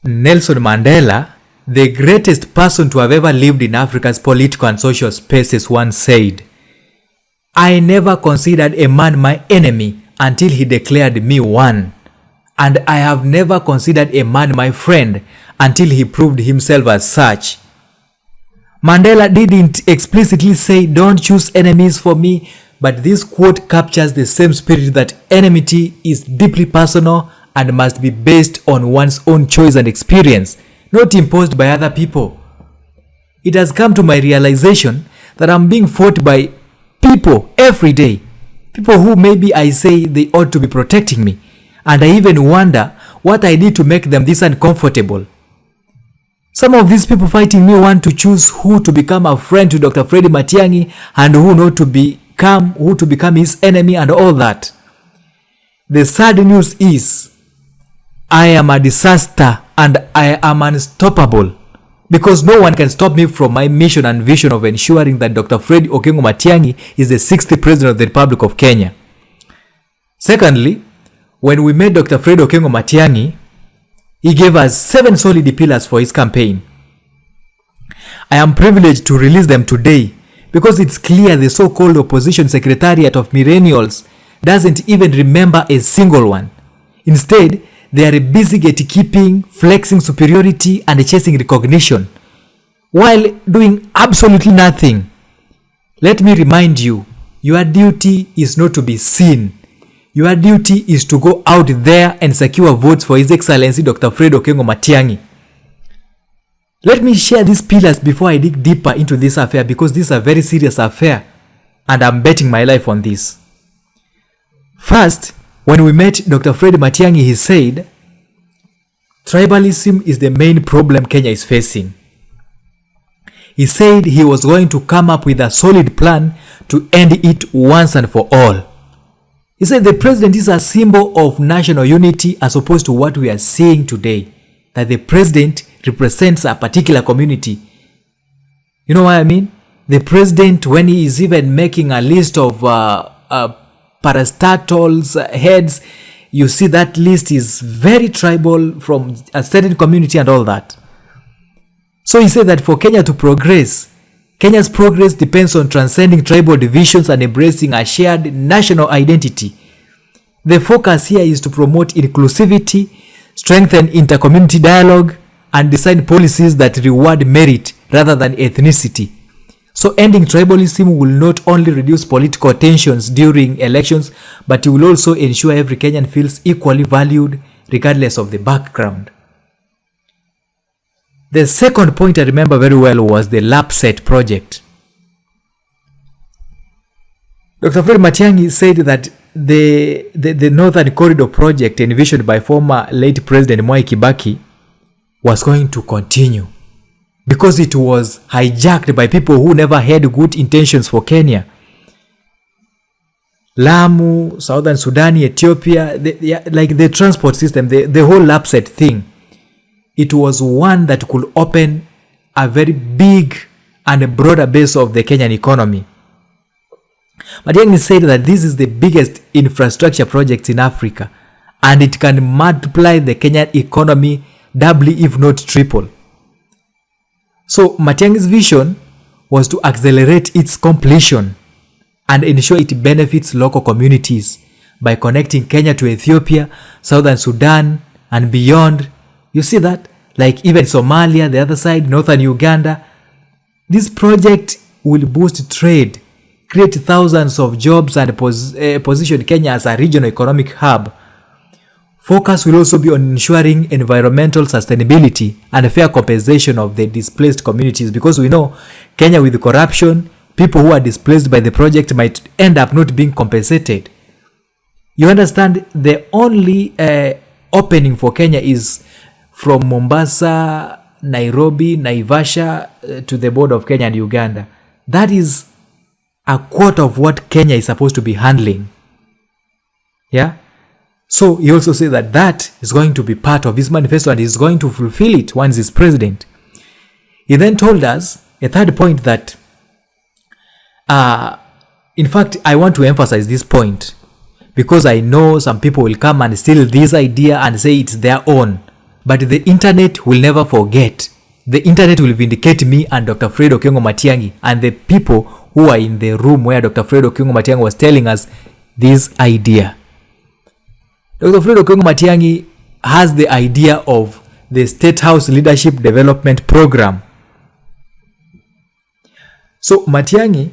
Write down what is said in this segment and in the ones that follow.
Nelson Mandela, the greatest person to have ever lived in Africa's political and social spaces, once said, "I never considered a man my enemy until he declared me one. And I have never considered a man my friend until he proved himself as such." Mandela didn't explicitly say, "Don't choose enemies for me," but this quote captures the same spirit that enmity is deeply personal and must be based on one's own choice and experience, not imposed by other people. It has come to my realization that I'm being fought by people every day, people who maybe I say they ought to be protecting me, and I even wonder what I did to make them this uncomfortable. Some of these people fighting me want to choose who to become a friend to Dr. Freddy Matiangi and who not to become his enemy and all that. The sad news is I am a disaster and I am unstoppable, because no one can stop me from my mission and vision of ensuring that Dr. Freddy Okengo Matiangi is the 6th President of the Republic of Kenya. Secondly, when we met Dr. Freddy Okengo Matiangi, he gave us 7 solid pillars for his campaign. I am privileged to release them today because it's clear the so-called opposition secretariat of millennials doesn't even remember a single one. Instead, they are busy gatekeeping, flexing superiority, and chasing recognition, while doing absolutely nothing. Let me remind you, your duty is not to be seen. Your duty is to go out there and secure votes for His Excellency Dr. Freddy Okengo Matiangi. Let me share these pillars before I dig deeper into this affair, because this is a very serious affair and I'm betting my life on this. First, when we met Dr. Freddy Matiangi, he said, tribalism is the main problem Kenya is facing. He said he was going to come up with a solid plan to end it once and for all. He said the president is a symbol of national unity as opposed to what we are seeing today, that the president represents a particular community. You know what I mean? The president, when he is even making a list of parastatals, heads, you see that list is very tribal, from a certain community and all that. So he said that for Kenya to progress, Kenya's progress depends on transcending tribal divisions and embracing a shared national identity. The focus here is to promote inclusivity, strengthen intercommunity dialogue, and design policies that reward merit rather than ethnicity. So ending tribalism will not only reduce political tensions during elections, but it will also ensure every Kenyan feels equally valued regardless of the background. The second point I remember very well was the LAPSET project. Dr. Freddy Matiangi said that the Northern Corridor project envisioned by former late President Mwai Kibaki was going to continue, because it was hijacked by people who never had good intentions for Kenya. Lamu, Southern Sudan, Ethiopia, like the transport system, the whole LAPSET thing, it was one that could open a very big and a broader base of the Kenyan economy. Matiangi said that this is the biggest infrastructure project in Africa, and it can multiply the Kenyan economy doubly, if not triple. So Matiangi's vision was to accelerate its completion and ensure it benefits local communities by connecting Kenya to Ethiopia, Southern Sudan, and beyond. You see that? Like even Somalia, the other side, northern Uganda. This project will boost trade, create thousands of jobs, and position Kenya as a regional economic hub. Focus will also be on ensuring environmental sustainability and fair compensation of the displaced communities, because we know Kenya, with corruption, people who are displaced by the project might end up not being compensated. You understand, the only opening for Kenya is from Mombasa, Nairobi, Naivasha to the border of Kenya and Uganda. That is a quarter of what Kenya is supposed to be handling. Yeah? So he also said that that is going to be part of his manifesto and he's going to fulfill it once he's president. He then told us a third point that, in fact, I want to emphasize this point. because I know some people will come and steal this idea and say it's their own. But the internet will never forget. The internet will vindicate me and Dr. Fred Okengo Matiangi and the people who are in the room where Dr. Fred Okengo Matiangi was telling us this idea. Dr. Fred Okengo Matiangi has the idea of the State House Leadership Development Program. So Matiangi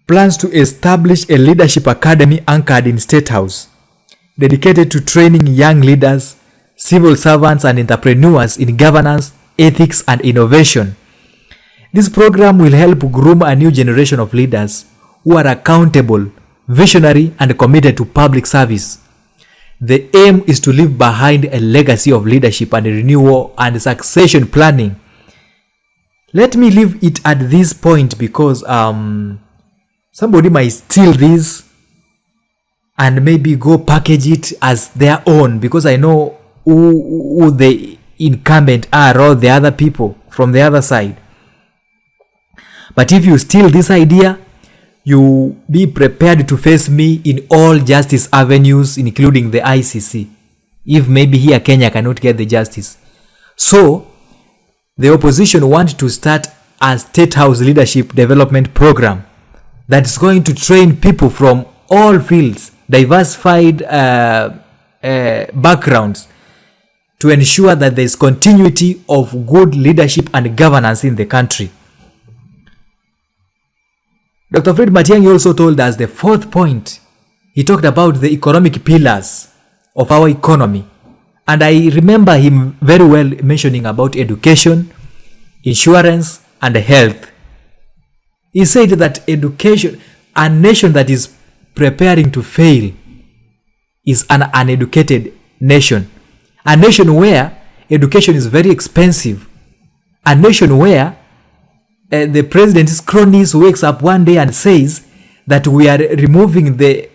plans to establish a leadership academy anchored in State House, dedicated to training young leaders, civil servants and entrepreneurs in governance, ethics and innovation. This program will help groom a new generation of leaders who are accountable, visionary and committed to public service. The aim is to leave behind a legacy of leadership and renewal and succession planning. Let me leave it at this point because somebody might steal this and maybe go package it as their own, because I know who the incumbent are or the other people from the other side. But if you steal this idea, you be prepared to face me in all justice avenues, including the ICC, if maybe here Kenya cannot get the justice. So the opposition want to start a State House Leadership Development Program that is going to train people from all fields, diversified backgrounds, to ensure that there is continuity of good leadership and governance in the country. Dr. Fred Matiangi also told us the fourth point. He talked about the economic pillars of our economy. And I remember him very well mentioning about education, insurance, and health. He said that education, a nation that is preparing to fail is an uneducated nation. A nation where education is very expensive. A nation where the president's cronies wakes up one day and says that we are removing the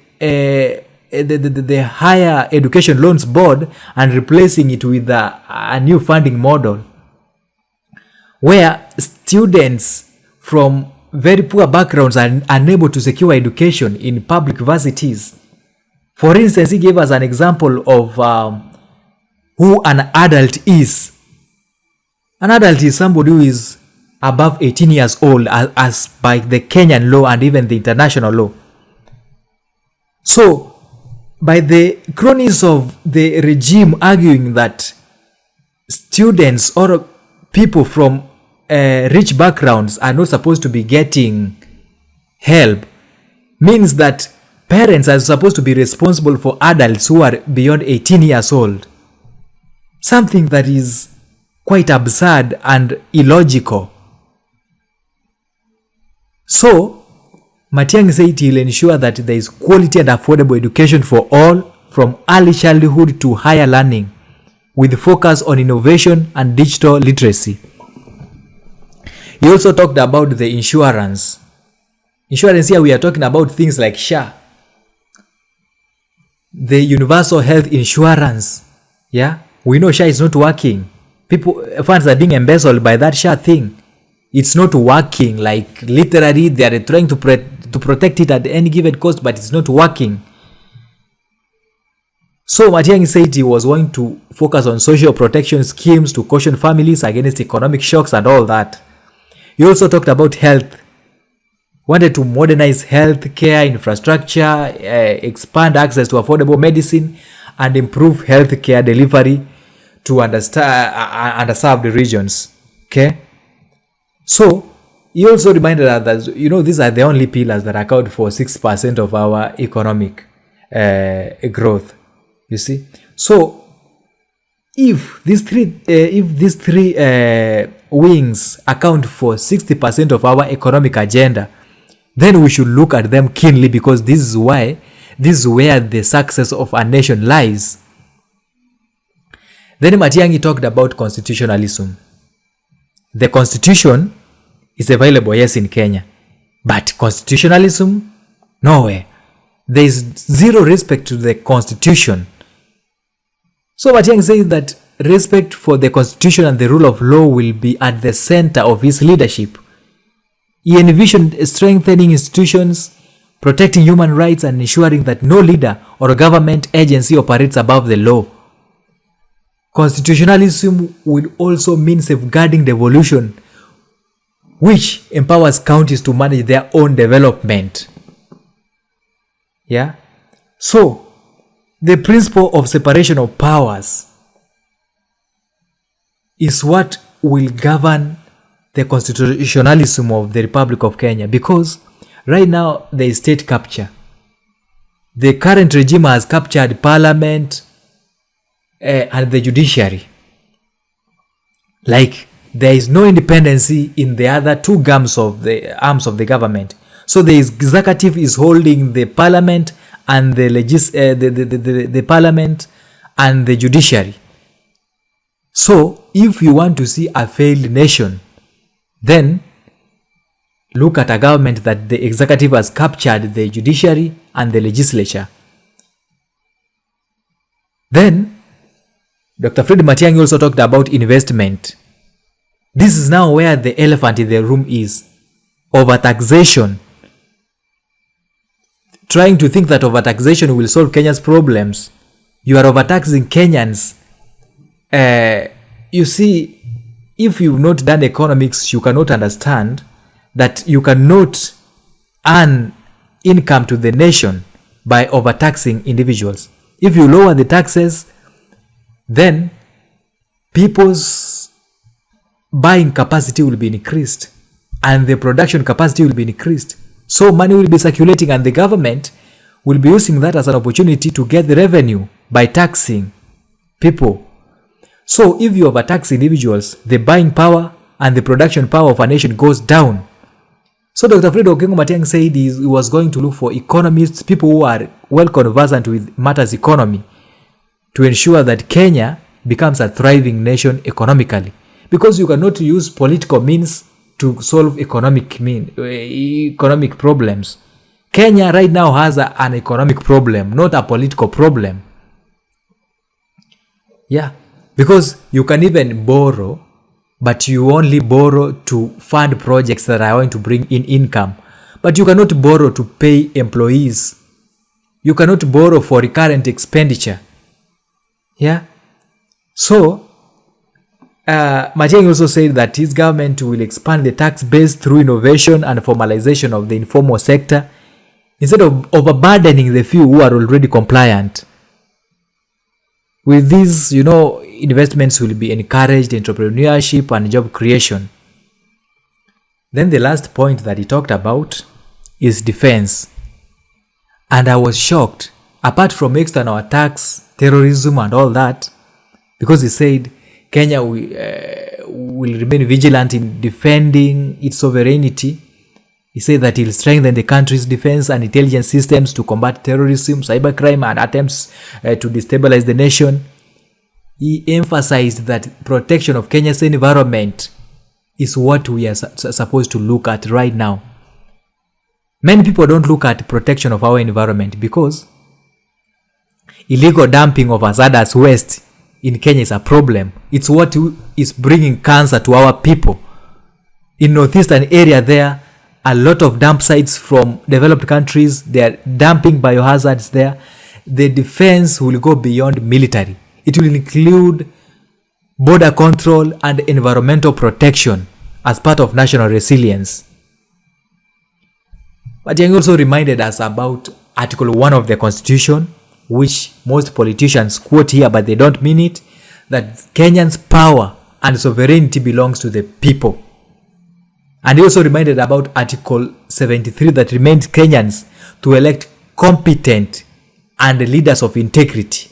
higher education loans board and replacing it with a new funding model where students from very poor backgrounds are unable to secure education in public universities. For instance, he gave us an example of who an adult is. An adult is somebody who is above 18 years old as by the Kenyan law and even the international law. So, by the cronies of the regime arguing that students or people from rich backgrounds are not supposed to be getting help, means that parents are supposed to be responsible for adults who are beyond 18 years old. Something that is quite absurd and illogical. So, Matiangi said he will ensure that there is quality and affordable education for all, from early childhood to higher learning, with focus on innovation and digital literacy. He also talked about the insurance. Insurance here we are talking about things like SHA, the universal health insurance. Yeah, we know SHA is not working. Funds are being embezzled by that SHA thing. It's not working. Like literally they are trying to protect it at any given cost, but it's not working. So Matiangi said he was going to focus on social protection schemes to caution families against economic shocks and all that. He also talked about health. Wanted to modernize health care infrastructure, expand access to affordable medicine, and improve health care delivery to underserved regions. Okay. So, he also reminded us that, these are the only pillars that account for 6% of our economic growth. You see? So, if these three wings account for 60% of our economic agenda, then we should look at them keenly, because this is where the success of a nation lies. Then Matiangi talked about constitutionalism. The constitution is available, yes, in Kenya, but constitutionalism, nowhere. There is zero respect to the constitution. So Matiangi says that respect for the constitution and the rule of law will be at the center of his leadership. He envisioned strengthening institutions, protecting human rights and ensuring that no leader or government agency operates above the law. Constitutionalism will also mean safeguarding devolution, which empowers counties to manage their own development. Yeah? So, the principle of separation of powers is what will govern the constitutionalism of the Republic of Kenya, because right now there is state capture. The current regime has captured parliament and the judiciary. Like, there is no independency in the other two arms of the government. So the executive is holding the parliament and the parliament and the judiciary. So if you want to see a failed nation, then look at a government that the executive has captured the judiciary and the legislature. Then Dr. Fred Matiangi also talked about investment. This is now where the elephant in the room is. Overtaxation. Trying to think that overtaxation will solve Kenya's problems. You are overtaxing Kenyans. You see, if you've not done economics, you cannot understand that you cannot earn income to the nation by overtaxing individuals. If you lower the taxes, then people's buying capacity will be increased and the production capacity will be increased. So money will be circulating and the government will be using that as an opportunity to get the revenue by taxing people. So if you overtax individuals, the buying power and the production power of a nation goes down. So Dr. Fred Matiangi said he was going to look for economists, people who are well conversant with matters economy, to ensure that Kenya becomes a thriving nation economically. Because you cannot use political means to solve economic problems. Kenya right now has an economic problem, not a political problem. Yeah, because you can even borrow, but you only borrow to fund projects that are going to bring in income. But you cannot borrow to pay employees. You cannot borrow for recurrent expenditure. Yeah. So, Matiangi also said that his government will expand the tax base through innovation and formalization of the informal sector instead of overburdening the few who are already compliant. With these, investments will be encouraged, entrepreneurship and job creation. Then the last point that he talked about is defense. And I was shocked, apart from external attacks, terrorism and all that, because he said Kenya will remain vigilant in defending its sovereignty. He said that he'll strengthen the country's defense and intelligence systems to combat terrorism, cybercrime, and attempts to destabilize the nation. He emphasized that protection of Kenya's environment is what we are supposed to look at right now. Many people don't look at protection of our environment because illegal dumping of hazardous waste in Kenya is a problem. It's what is bringing cancer to our people. In northeastern area there, a lot of dump sites from developed countries, they are dumping biohazards there. The defense will go beyond military. It will include border control and environmental protection as part of national resilience. But he also reminded us about Article 1 of the Constitution, which most politicians quote here but they don't mean it, that Kenyans' power and sovereignty belongs to the people. And he also reminded about Article 73 that remains Kenyans to elect competent and leaders of integrity.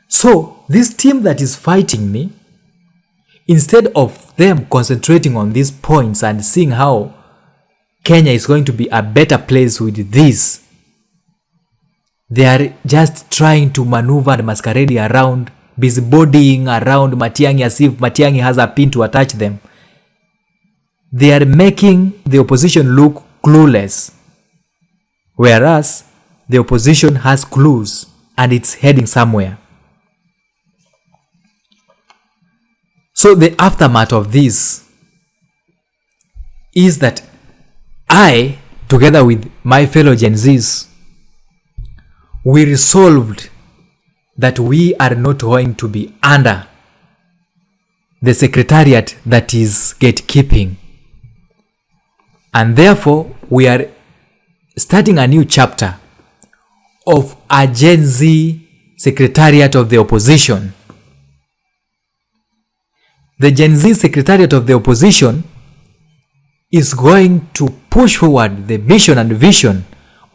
So, this team that is fighting me, instead of them concentrating on these points and seeing how Kenya is going to be a better place with this, they are just trying to maneuver and masquerade around, busybodying around Matiangi as if Matiangi has a pin to attach them. They are making the opposition look clueless, whereas the opposition has clues and it's heading somewhere. So the aftermath of this is that I together with my fellow Gen Zs, we resolved that we are not going to be under the secretariat that is gatekeeping. And therefore, we are starting a new chapter of a Gen Z secretariat of the opposition. The Gen Z secretariat of the opposition is going to push forward the mission and vision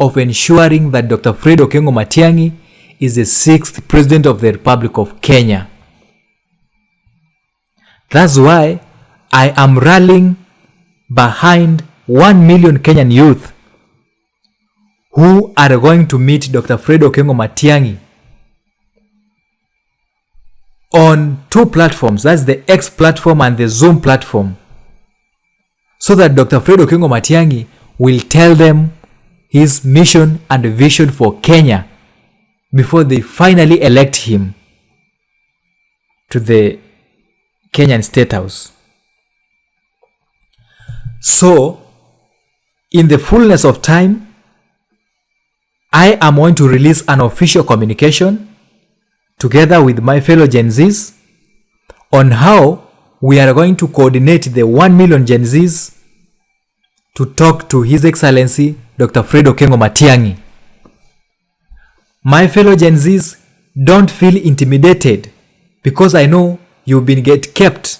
of ensuring that Dr. Fred Okengo Matiangi is the 6th President of the Republic of Kenya. That's why I am rallying behind 1 million Kenyan youth who are going to meet Dr. Fred Okengo Matiangi on 2 platforms. That's the X platform and the Zoom platform. So that Dr. Fred Okengo Matiangi will tell them his mission and vision for Kenya before they finally elect him to the Kenyan State House. So, in the fullness of time, I am going to release an official communication together with my fellow Gen Zs on how we are going to coordinate the 1 million Gen Zs to talk to His Excellency Dr. Fred Okengo Matiangi. My fellow Gen Zs, don't feel intimidated because I know you've been kept.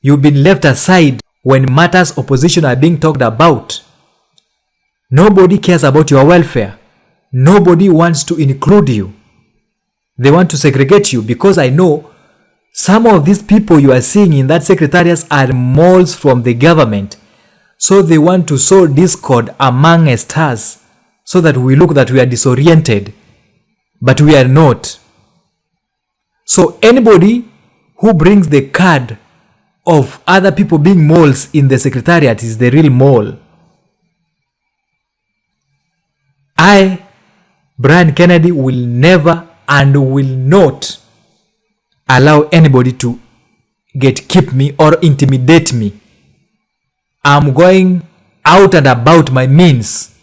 You've been left aside when matters opposition are being talked about. Nobody cares about your welfare. Nobody wants to include you. They want to segregate you because I know some of these people you are seeing in that secretariat are moles from the government. So they want to sow discord among us so that we look that we are disoriented. But we are not. So anybody who brings the card of other people being moles in the secretariat is the real mole. I, Brian Kennedy, will never and will not allow anybody to gatekeep me or intimidate me. I'm going out and about my means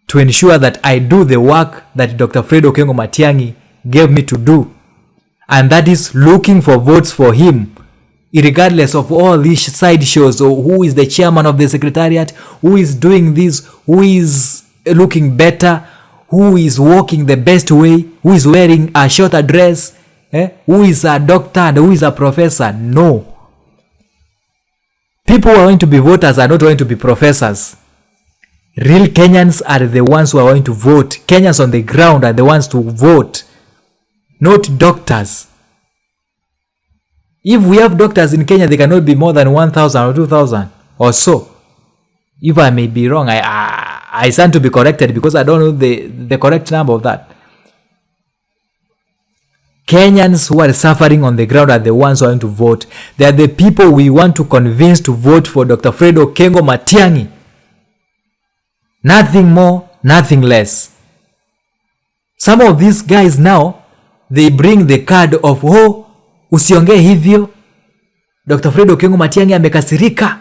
to ensure that I do the work that Dr. Fred Okengo Matiangi gave me to do. And that is looking for votes for him, regardless of all these side shows or who is the chairman of the secretariat, who is doing this, who is looking better, who is walking the best way, who is wearing a shorter dress, who is a doctor and who is a professor. No. People who are going to be voters are not going to be professors. Real Kenyans are the ones who are going to vote. Kenyans on the ground are the ones to vote, not doctors. If we have doctors in Kenya, they cannot be more than 1,000 or 2,000 or so. If I may be wrong, I stand to be corrected because I don't know the correct number of that. Kenyans who are suffering on the ground are the ones who are going to vote. They are the people we want to convince to vote for Dr. Fred Okengo Matiangi. Nothing more, nothing less. Some of these guys now, they bring the card of, oh, usiongee hivyo. Dr. Fred Okengo Matiangi amekasirika.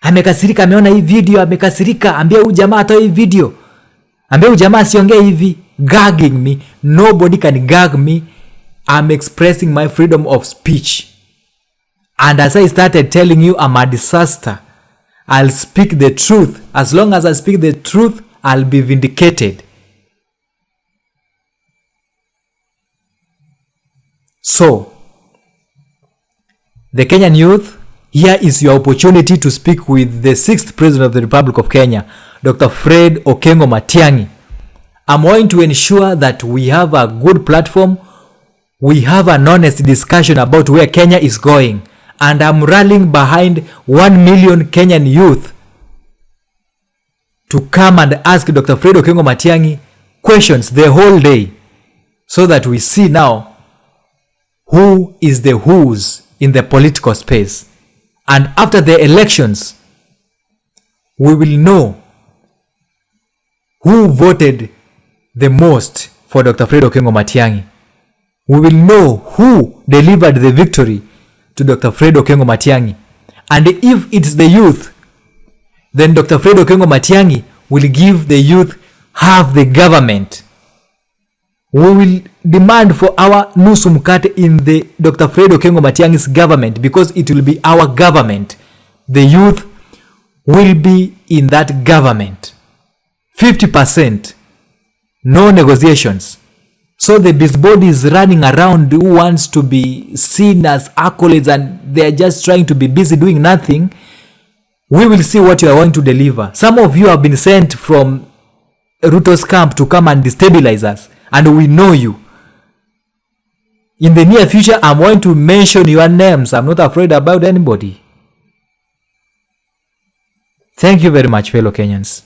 Amekasirika, ameona hii video, amekasirika. Ambia huyu jamaa atoe hii video. Ambia huyu jamaa asiongee hivi. Gagging me. Nobody can gag me. I'm expressing my freedom of speech. And as I started telling you, I'm a disaster. I'll speak the truth. As long as I speak the truth, I'll be vindicated. So, the Kenyan youth, here is your opportunity to speak with the 6th President of the Republic of Kenya, Dr. Fred Okengo Matiangi. I'm going to ensure that we have a good platform. We have an honest discussion about where Kenya is going. And I'm rallying behind 1 million Kenyan youth to come and ask Dr. Fred Okengo Matiangi questions the whole day so that we see now who is the who's in the political space. And after the elections, we will know who voted the most for Dr. Fred Okengo Matiangi. We will know who delivered the victory to Dr. Fred Okengo Matiangi. And if it's the youth, then Dr. Fred Okengo Matiangi will give the youth half the government. We will demand for our nusu mkate in the Dr. Fred Okengo Matiangi's government, because it will be our government. The youth will be in that government. 50%. No negotiations. So the busybody is running around who wants to be seen as accolades, and they are just trying to be busy doing nothing. We will see what you are going to deliver. Some of you have been sent from Ruto's camp to come and destabilize us, and we know you. In the near future, I'm going to mention your names. I'm not afraid about anybody. Thank you very much, fellow Kenyans.